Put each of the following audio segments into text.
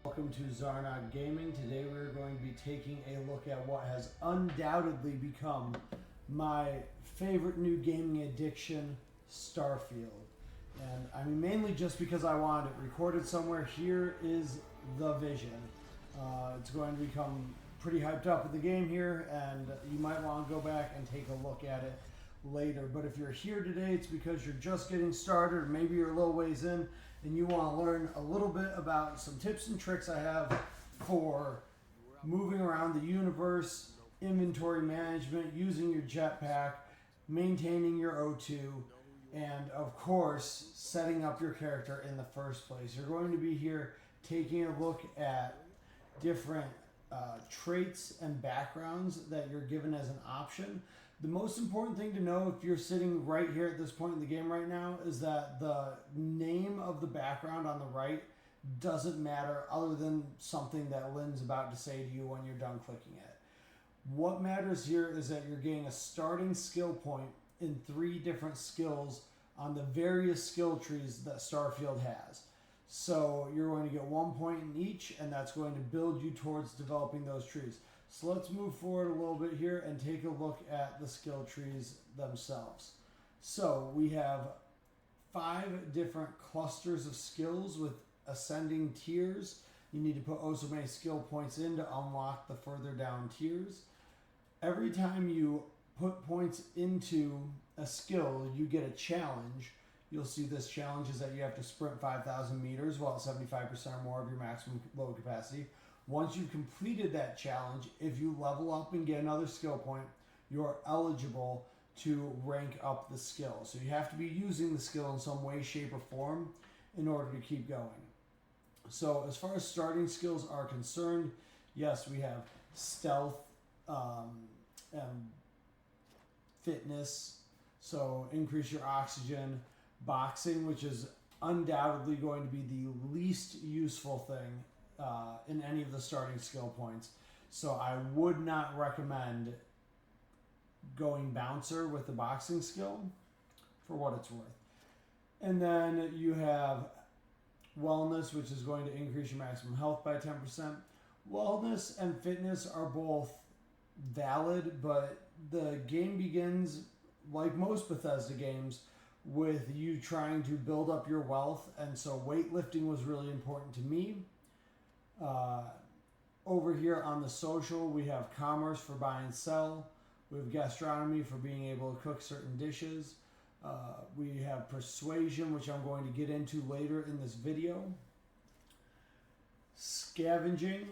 Welcome to Xarnak Gaming. Today we're going to be taking a look at what has undoubtedly become my favorite new gaming addiction, Starfield. And I mean, mainly just because I wanted it recorded somewhere. Here is the vision. It's going to become pretty hyped up with the game here, and you might want to go back and take a look at it later. But if you're here today, it's because you're just getting started, or maybe you're a little ways in and you want to learn a little bit about some tips and tricks I have for moving around the universe, inventory management, using your jetpack, maintaining your O2, and of course, setting up your character in the first place. You're going to be here taking a look at different traits and backgrounds that you're given as an option. The most important thing to know if you're sitting right here at this point in the game right now is that the name of the background on the right doesn't matter other than something that Lynn's about to say to you when you're done clicking it. What matters here is that you're getting a starting skill point in 3 different skills on the various skill trees that Starfield has. So you're going to get 1 point in each, and that's going to build you towards developing those trees. So let's move forward a little bit here and take a look at the skill trees themselves. So we have 5 different clusters of skills with ascending tiers. You need to put oh so many skill points in to unlock the further down tiers. Every time you put points into a skill, you get a challenge. You'll see this challenge is that you have to sprint 5,000 meters while at 75% or more of your maximum load capacity. Once you've completed that challenge, if you level up and get another skill point, you're eligible to rank up the skill. So you have to be using the skill in some way, shape, or form in order to keep going. So as far as starting skills are concerned, yes, we have stealth and fitness, so increase your oxygen, boxing, which is undoubtedly going to be the least useful thing in any of the starting skill points. So I would not recommend going bouncer with the boxing skill for what it's worth. And then you have wellness, which is going to increase your maximum health by 10%. Wellness and fitness are both valid, but the game begins, like most Bethesda games, with you trying to build up your wealth, and so weightlifting was really important to me. Over here on the social, we have commerce for buy and sell. We have gastronomy for being able to cook certain dishes. We have persuasion, which I'm going to get into later in this video. Scavenging.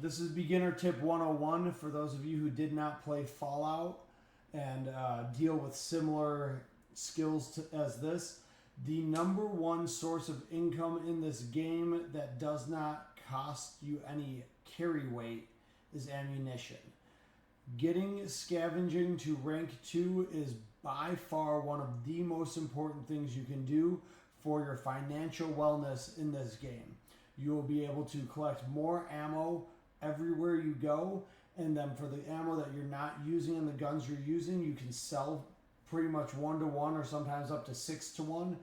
This is beginner tip 101 for those of you who did not play Fallout and deal with similar skills as this. The number one source of income in this game that does not cost you any carry weight is ammunition. Getting scavenging to rank 2 is by far one of the most important things you can do for your financial wellness in this game. You will be able to collect more ammo everywhere you go, and then for the ammo that you're not using and the guns you're using, you can sell pretty much 1-to-1 or sometimes up to 6-to-1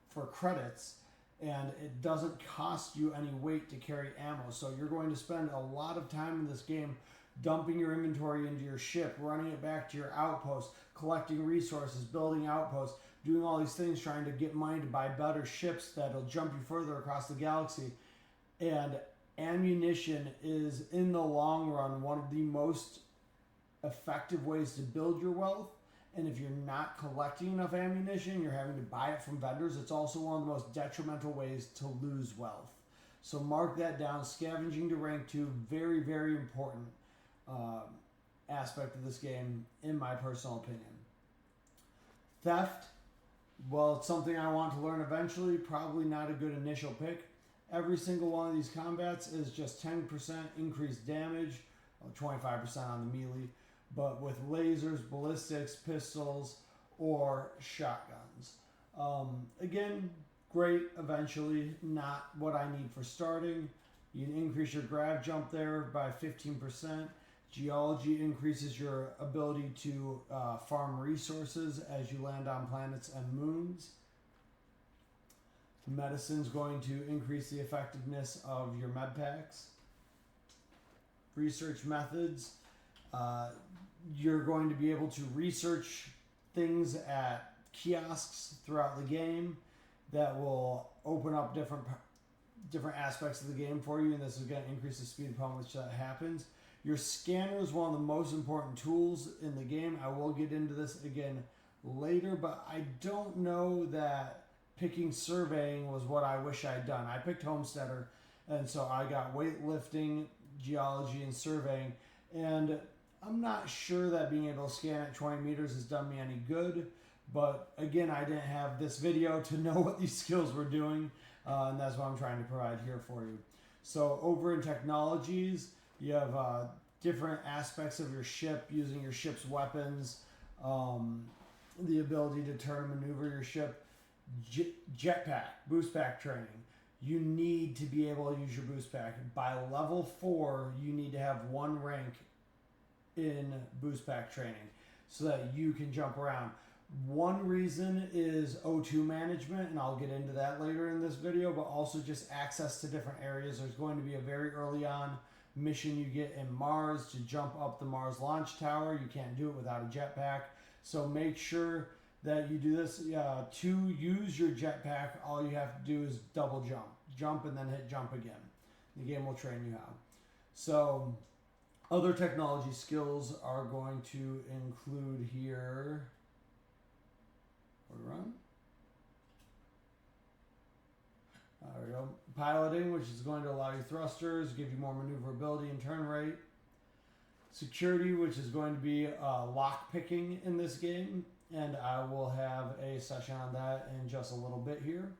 for credits, and it doesn't cost you any weight to carry ammo. So you're going to spend a lot of time in this game dumping your inventory into your ship, running it back to your outpost, collecting resources, building outposts, doing all these things, trying to get money to buy better ships that'll jump you further across the galaxy. And ammunition is, in the long run, one of the most effective ways to build your wealth. And if you're not collecting enough ammunition, you're having to buy it from vendors. It's also one of the most detrimental ways to lose wealth. So mark that down. Scavenging to rank 2, very, very important aspect of this game, in my personal opinion. Theft, well, it's something I want to learn eventually. Probably not a good initial pick. Every single one of these combats is just 10% increased damage, 25% on the melee, but with lasers, ballistics, pistols, or shotguns. Again, great eventually, not what I need for starting. You can increase your grav jump there by 15%. Geology increases your ability to farm resources as you land on planets and moons. Medicine's going to increase the effectiveness of your med packs. Research methods. You're going to be able to research things at kiosks throughout the game that will open up different aspects of the game for you, and this is going to increase the speed upon which that happens. Your scanner is one of the most important tools in the game. I will get into this again later, but I don't know that picking surveying was what I wish I'd done. I picked homesteader, and so I got weightlifting, geology, and surveying, and I'm not sure that being able to scan at 20 meters has done me any good, but again, I didn't have this video to know what these skills were doing, and that's what I'm trying to provide here for you. So over in technologies, you have different aspects of your ship, using your ship's weapons, the ability to turn and maneuver your ship. Jetpack, boost pack training. You need to be able to use your boost pack. By level 4, you need to have 1 rank in boost pack training so that you can jump around. One reason is O2 management, and I'll get into that later in this video, but also just access to different areas. There's going to be a very early on mission you get in Mars to jump up the Mars launch tower. You can't do it without a jetpack, so make sure that you do this. To use your jetpack, all you have to do is double jump and then hit jump again. The game will train you how. So other technology skills are going to include here, run. There we go. Piloting, which is going to allow you thrusters, give you more maneuverability and turn rate. Security, which is going to be lock picking in this game, and I will have a session on that in just a little bit here.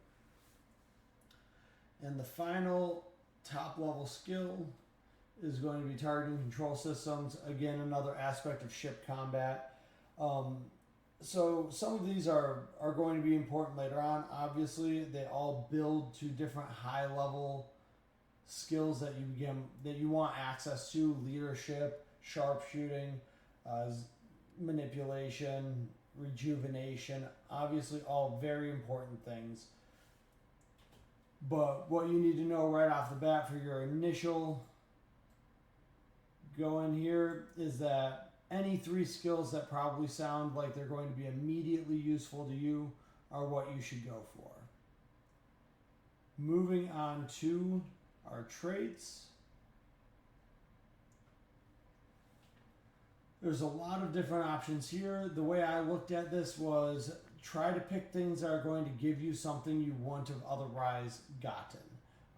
And the final top level skill is going to be targeting control systems. Again, another aspect of ship combat. So some of these are going to be important later on. Obviously, they all build to different high level skills that you want access to: leadership, sharpshooting, manipulation, rejuvenation. Obviously, all very important things. But what you need to know right off the bat for your initial go in here is that any 3 skills that probably sound like they're going to be immediately useful to you are what you should go for. Moving on to our traits. There's a lot of different options here. The way I looked at this was try to pick things that are going to give you something you wouldn't have otherwise gotten.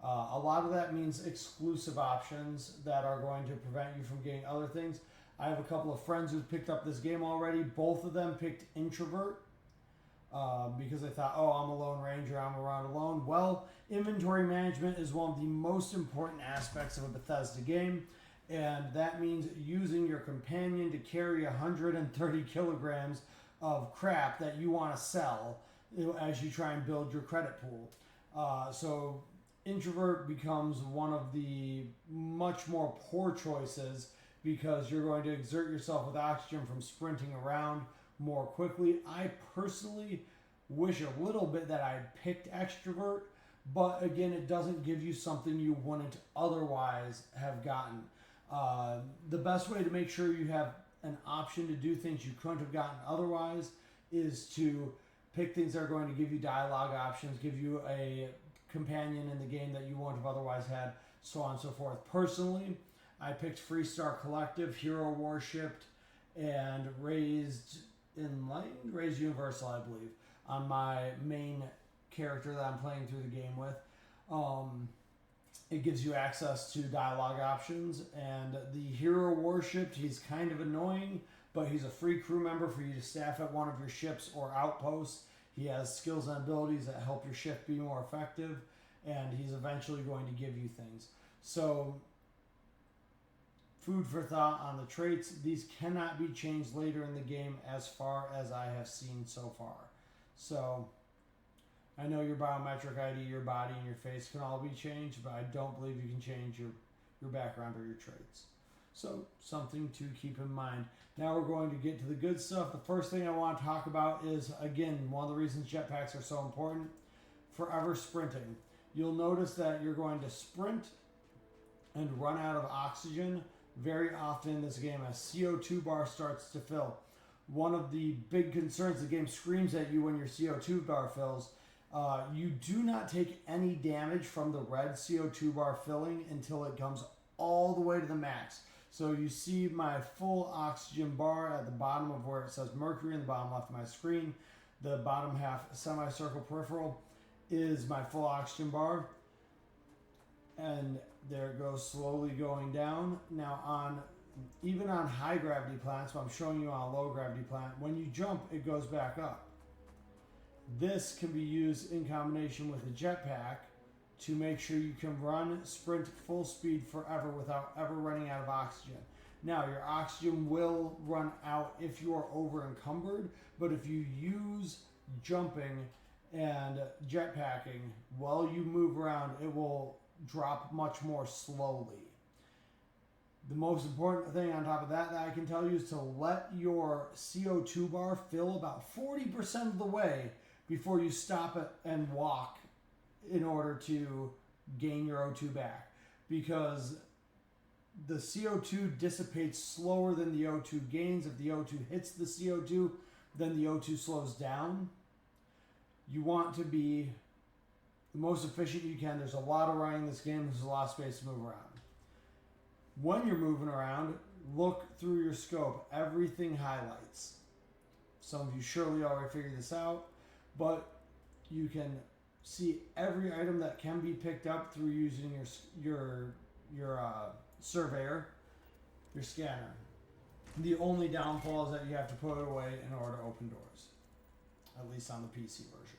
A lot of that means exclusive options that are going to prevent you from getting other things. I have a couple of friends who picked up this game already. Both of them picked introvert because they thought, oh, I'm a lone ranger, I'm around alone. Well, inventory management is one of the most important aspects of a Bethesda game, and that means using your companion to carry 130 kilograms of crap that you want to sell as you try and build your credit pool. So introvert becomes one of the much more poor choices because you're going to exert yourself with oxygen from sprinting around more quickly. I personally wish a little bit that I'd picked extrovert, but again, it doesn't give you something you wouldn't otherwise have gotten. The best way to make sure you have an option to do things you couldn't have gotten otherwise is to pick things that are going to give you dialogue options, give you a companion in the game that you wouldn't have otherwise had, so on and so forth. Personally, I picked Freestar Collective, Hero Worshipped, and Raised Universal, I believe, on my main character that I'm playing through the game with. It gives you access to dialogue options, and the Hero Worshipped, he's kind of annoying, but he's a free crew member for you to staff at one of your ships or outposts. He has skills and abilities that help your ship be more effective, and he's eventually going to give you things. So, food for thought on the traits. These cannot be changed later in the game as far as I have seen so far. So, I know your biometric ID, your body, and your face can all be changed, but I don't believe you can change your background or your traits. So, something to keep in mind. Now we're going to get to the good stuff. The first thing I want to talk about is, again, one of the reasons jetpacks are so important. forever sprinting. You'll notice that you're going to sprint and run out of oxygen very often in this game as CO2 bar starts to fill. One of the big concerns the game screams at you when your CO2 bar fills, you do not take any damage from the red CO2 bar filling until it comes all the way to the max. So you see my full oxygen bar at the bottom of where it says mercury in the bottom left of my screen. The bottom half semicircle peripheral is my full oxygen bar. And there it goes, slowly going down. Now even on high gravity planets, but I'm showing you on a low gravity planet, when you jump, it goes back up. This can be used in combination with a jetpack to make sure you can run, sprint full speed forever without ever running out of oxygen. Now, your oxygen will run out if you are over encumbered, but if you use jumping and jetpacking while you move around, it will drop much more slowly. The most important thing on top of that I can tell you is to let your CO2 bar fill about 40% of the way before you stop it and walk in order to gain your O2 back, because the CO2 dissipates slower than the O2 gains. If the O2 hits the CO2, then the O2 slows down. You want to be the most efficient you can. There's a lot of running in this game. There's a lot of space to move around. When you're moving around, look through your scope. Everything highlights. Some of you surely already figured this out, but you can see every item that can be picked up through using your surveyor, your scanner. The only downfall is that you have to put it away in order to open doors, at least on the PC version.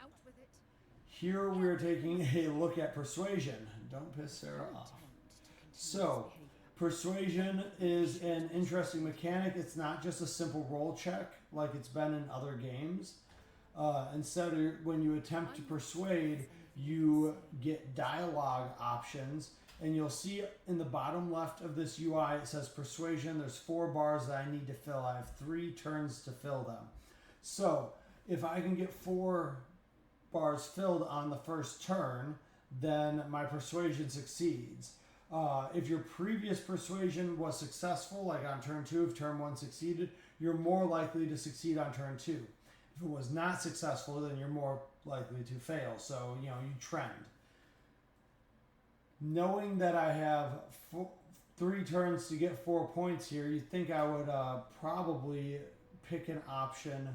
Out with it. Here we are taking a look at Persuasion. Don't piss Sarah off. So, Persuasion is an interesting mechanic. It's not just a simple roll check like it's been in other games. Instead, when you attempt to persuade, you get dialogue options, and you'll see in the bottom left of this UI, it says Persuasion. There's 4 bars that I need to fill. I have 3 turns to fill them. So, if I can get 4 bars filled on the first turn, then my persuasion succeeds. If your previous persuasion was successful, like on turn 2, if turn 1 succeeded, you're more likely to succeed on turn 2. If it was not successful, then you're more likely to fail. So, you trend. Knowing that I have 3 turns to get 4 points here, you'd think I would probably pick an option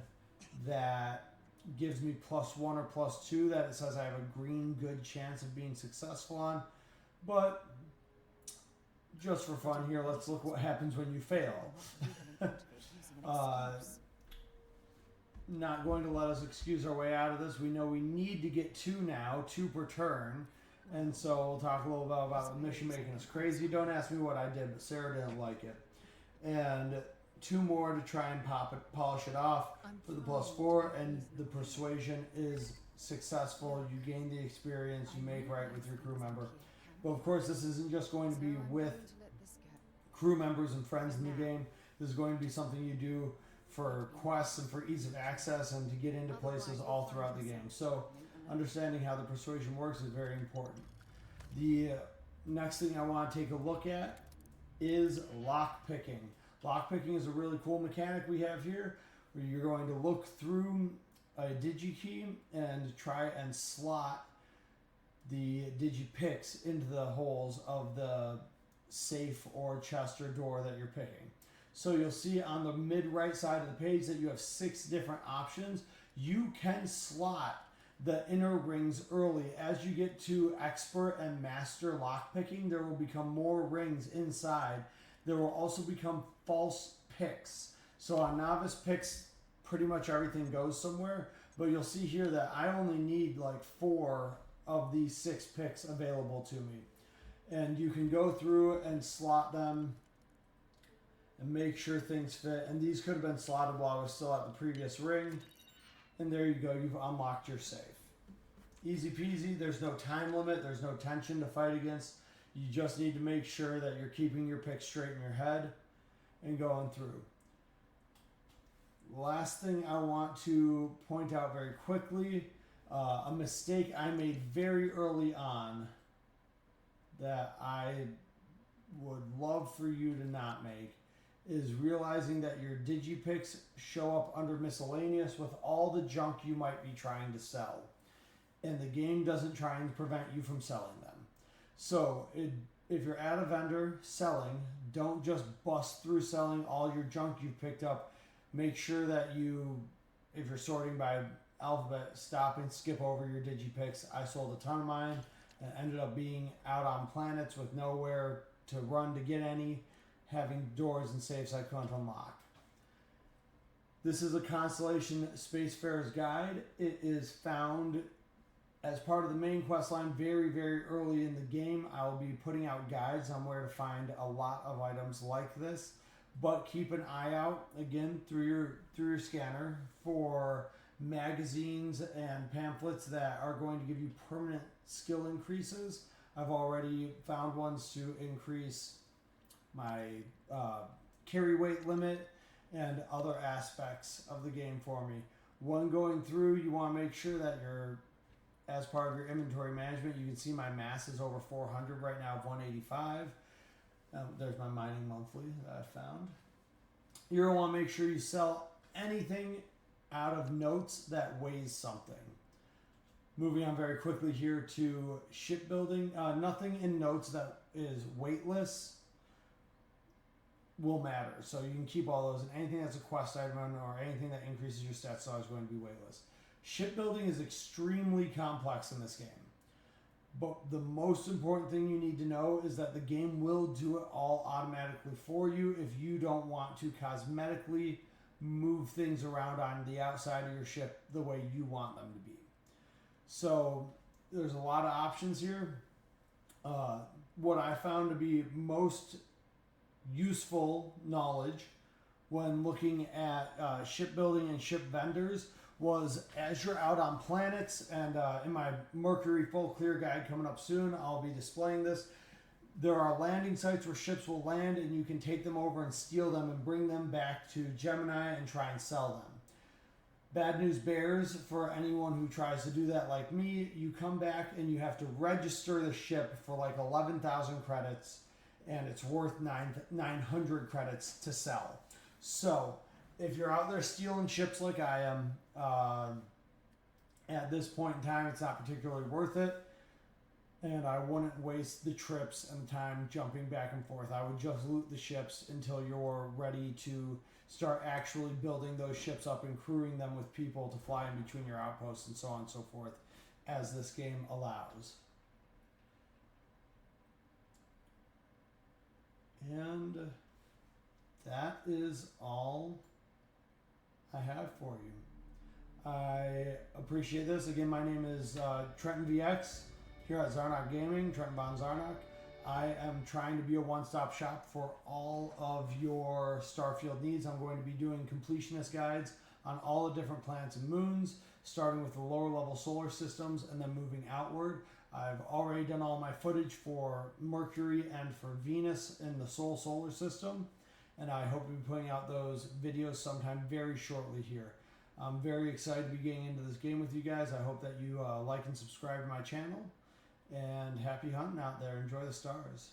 that gives me +1 or +2 that it says I have a green good chance of being successful on. But just for fun here, let's look what happens when you fail. Not going to let us excuse our way out of this. We know we need to get 2 now, 2 per turn. And so we'll talk a little bit about the mission making us crazy. Don't ask me what I did, but Sarah didn't like it. And 2 more to try and polish it off for the +4, and the persuasion is successful. You gain the experience, you make right with your crew member. But of course, this isn't just going to be with crew members and friends in the game. This is going to be something you do for quests and for ease of access and to get into places all throughout the game. So understanding how the persuasion works is very important. The next thing I want to take a look at is lockpicking. Lockpicking is a really cool mechanic we have here, where you're going to look through a digikey and try and slot the digipicks into the holes of the safe or chest or door that you're picking. So you'll see on the mid-right side of the page that you have 6 different options. You can slot the inner rings early. As you get to expert and master lockpicking, there will become more rings inside. There will also become false picks. So on novice picks, pretty much everything goes somewhere. But you'll see here that I only need like 4 of these 6 picks available to me. And you can go through and slot them and make sure things fit. And these could have been slotted while I was still at the previous ring. And there you go, you've unlocked your safe. Easy peasy, there's no time limit, there's no tension to fight against. You just need to make sure that you're keeping your pick straight in your head and going through. last thing I want to point out very quickly, a mistake I made very early on that I would love for you to not make is realizing that your digipicks show up under miscellaneous with all the junk you might be trying to sell. And the game doesn't try and prevent you from selling them. So if you're at a vendor selling, don't just bust through selling all your junk you've picked up. Make sure that you, if you're sorting by alphabet, stop and skip over your digipicks. I sold a ton of mine and ended up being out on planets with nowhere to run to get any, having doors and safes I couldn't unlock. This is a Constellation Spacefarer's Guide. It is found as part of the main quest line very, very early in the game. I will be putting out guides on where to find a lot of items like this, but keep an eye out, again, through your scanner for magazines and pamphlets that are going to give you permanent skill increases. I've already found ones to increase my carry weight limit and other aspects of the game for me. When going through, you want to make sure that you're, as part of your inventory management, you can see my mass is over 400 right now, 185. There's my mining monthly that I found. You're going to want to make sure you sell anything out of notes that weighs something. Moving on very quickly here to shipbuilding. Nothing in notes that is weightless will matter. So you can keep all those, and anything that's a quest item or anything that increases your stats is always going to be weightless. Shipbuilding is extremely complex in this game. But the most important thing you need to know is that the game will do it all automatically for you if you don't want to cosmetically move things around on the outside of your ship the way you want them to be. So there's a lot of options here. What I found to be most useful knowledge when looking at shipbuilding and ship vendors was, as you're out on planets, and in my Mercury Full Clear guide coming up soon, I'll be displaying this. There are landing sites where ships will land and you can take them over and steal them and bring them back to Gemini and try and sell them. Bad news bears for anyone who tries to do that like me. You come back and you have to register the ship for like 11,000 credits, and it's worth 900 credits to sell. So if you're out there stealing ships like I am, at this point in time, it's not particularly worth it. And I wouldn't waste the trips and time jumping back and forth. I would just loot the ships until you're ready to start actually building those ships up and crewing them with people to fly in between your outposts and so on and so forth, as this game allows. And that is all I have for you. I appreciate this. Again, my name is Trenton VX here at Xarnak Gaming, Trenton Von Xarnak. I am trying to be a one-stop shop for all of your Starfield needs. I'm going to be doing completionist guides on all the different planets and moons, starting with the lower level solar systems and then moving outward. I've already done all my footage for Mercury and for Venus in the solar system, and I hope to be putting out those videos sometime very shortly here. I'm very excited to be getting into this game with you guys. I hope that you like and subscribe to my channel, and happy hunting out there. Enjoy the stars.